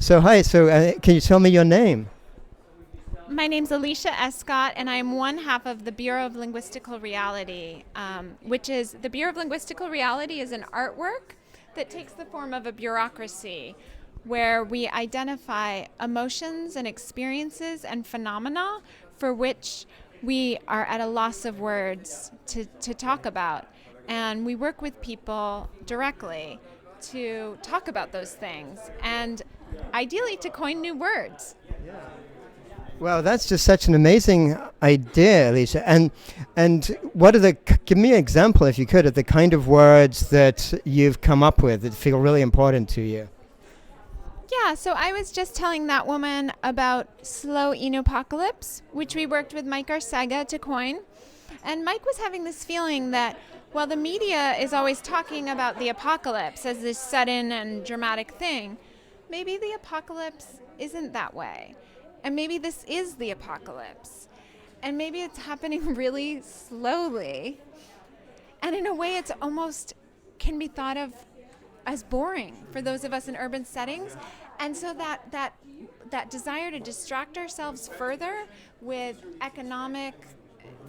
So hi, can you tell me your name? My name's Alisha Escott, and I'm one half of the Bureau of Linguistical Reality, which is the Bureau of Linguistical Reality is an artwork that takes the form of a bureaucracy where we identify emotions and experiences and phenomena for which we are at a loss of words to talk about. And we work with people directly to talk about those things and ideally to coin new words. Well, that's just such an amazing idea, Alisha. And what are give me an example, if you could, of the kind of words that you've come up with that feel really important to you. Yeah, so I was just telling that woman about slow enopocalypse, which we worked with Mike Arcega to coin. And Mike was having this feeling that, well, the media is always talking about the apocalypse as this sudden and dramatic thing. Maybe the apocalypse isn't that way. And maybe this is the apocalypse. And maybe it's happening really slowly. And in a way, it's almost can be thought of as boring for those of us in urban settings. And so that desire to distract ourselves further with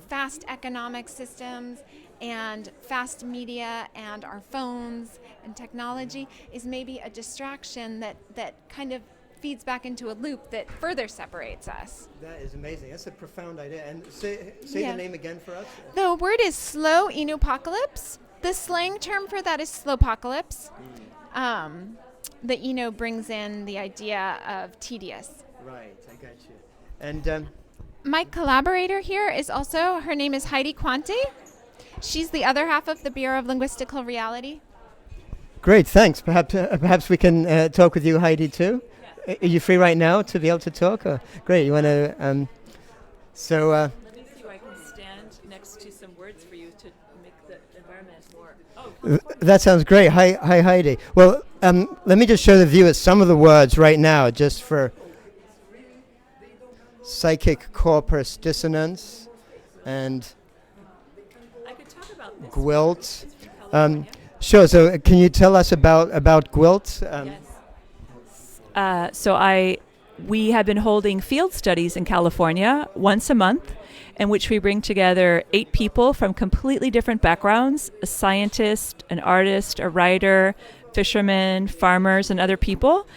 fast economic systems and fast media and our phones and technology is maybe a distraction that kind of feeds back into a loop that further separates us. That is amazing. That's a profound idea. And say the name again for us. The word is slow enopocalypse. The slang term for that is slowpocalypse. The eno brings in the idea of tedious. Right, I got you. And my collaborator here is also, her name is Heidi Quante. She's the other half of the Bureau of Linguistical Reality. Great, thanks. Perhaps we can talk with you, Heidi, too. Are you free right now to be able to talk? Great, you want to... Let me see if I can stand next to some words for you to make the environment more... That sounds great. Hi, Heidi. Well, let me just show the viewers some of the words right now, just for psychic corpus dissonance and I could talk about this. Quilt. Sure, so can you tell us about Quilt? Yes. We have been holding field studies in California once a month, in which we bring together 8 people from completely different backgrounds: a scientist, an artist, a writer, fishermen, farmers, and other people.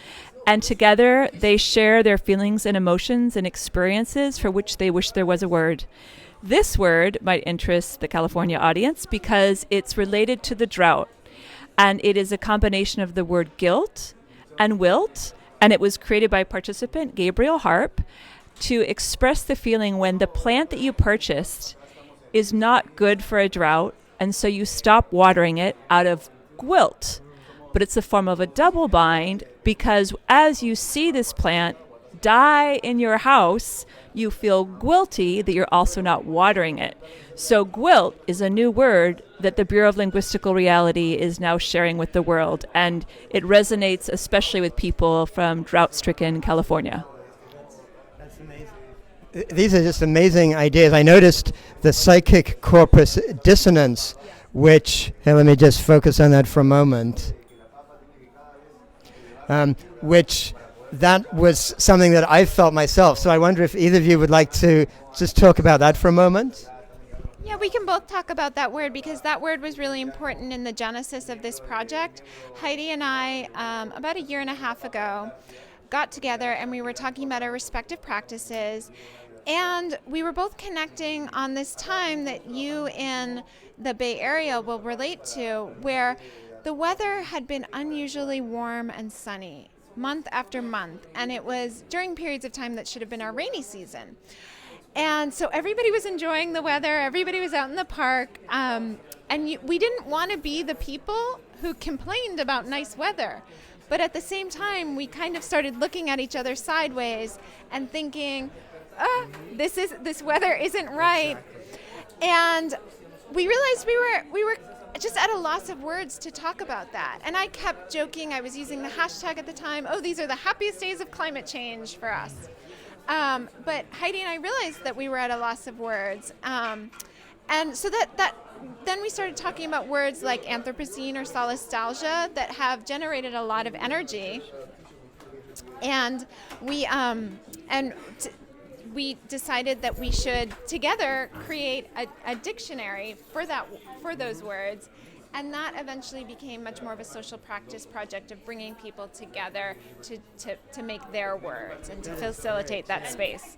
And together they share their feelings and emotions and experiences for which they wish there was a word. This word might interest the California audience because it's related to the drought. And it is a combination of the word guilt and wilt. And it was created by participant Gabriel Harp to express the feeling when the plant that you purchased is not good for a drought, and so you stop watering it out of guilt. But it's a form of a double bind because as you see this plant die in your house, you feel guilty that you're also not watering it. So guilt is a new word that the Bureau of Linguistical Reality is now sharing with the world, and it resonates especially with people from drought-stricken California. That's amazing. These are just amazing ideas. I noticed the psychic corpus dissonance, which, let me just focus on that for a moment, which that was something that I felt myself. So I wonder if either of you would like to just talk about that for a moment. Yeah, we can both talk about that word because that word was really important in the genesis of this project. Heidi and I, about a year and a half ago, got together and we were talking about our respective practices. And we were both connecting on this time that you in the Bay Area will relate to, where the weather had been unusually warm and sunny month after month. And it was during periods of time that should have been our rainy season. And so everybody was enjoying the weather, everybody was out in the park, we didn't want to be the people who complained about nice weather. But at the same time, we kind of started looking at each other sideways and thinking, this weather isn't right. And we realized we were just at a loss of words to talk about that. And I kept joking, I was using the hashtag at the time, these are the happiest days of climate change for us. But Heidi and I realized that we were at a loss of words. And so then we started talking about words like Anthropocene or solastalgia that have generated a lot of energy. And we decided that we should together create a dictionary for those words, and that eventually became much more of a social practice project of bringing people together to make their words and to facilitate that space.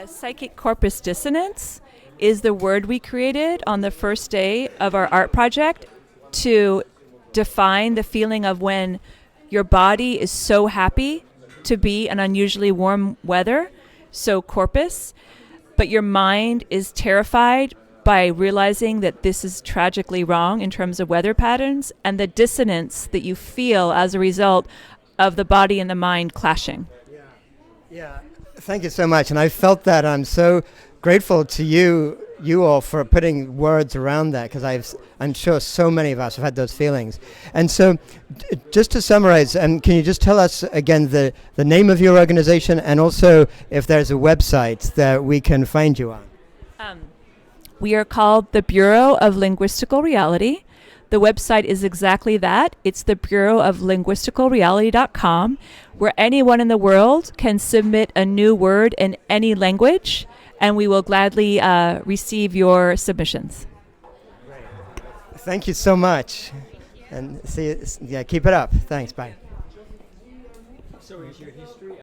Psychic corpus dissonance is the word we created on the first day of our art project to define the feeling of when your body is so happy to be in unusually warm weather, so corpus, but your mind is terrified by realizing that this is tragically wrong in terms of weather patterns, and the dissonance that you feel as a result of the body and the mind clashing. Yeah. Thank you so much. And I felt that. I'm so grateful to you all for putting words around that, because I'm sure so many of us have had those feelings. And so just to summarize, can you just tell us again the name of your organization, and also if there's a website that we can find you on? We are called the Bureau of Linguistical Reality. The website is exactly that. It's the Bureau of Linguisticalreality.com, where anyone in the world can submit a new word in any language, and we will gladly receive your submissions. Thank you so much. And keep it up. Thanks. Bye. So is your history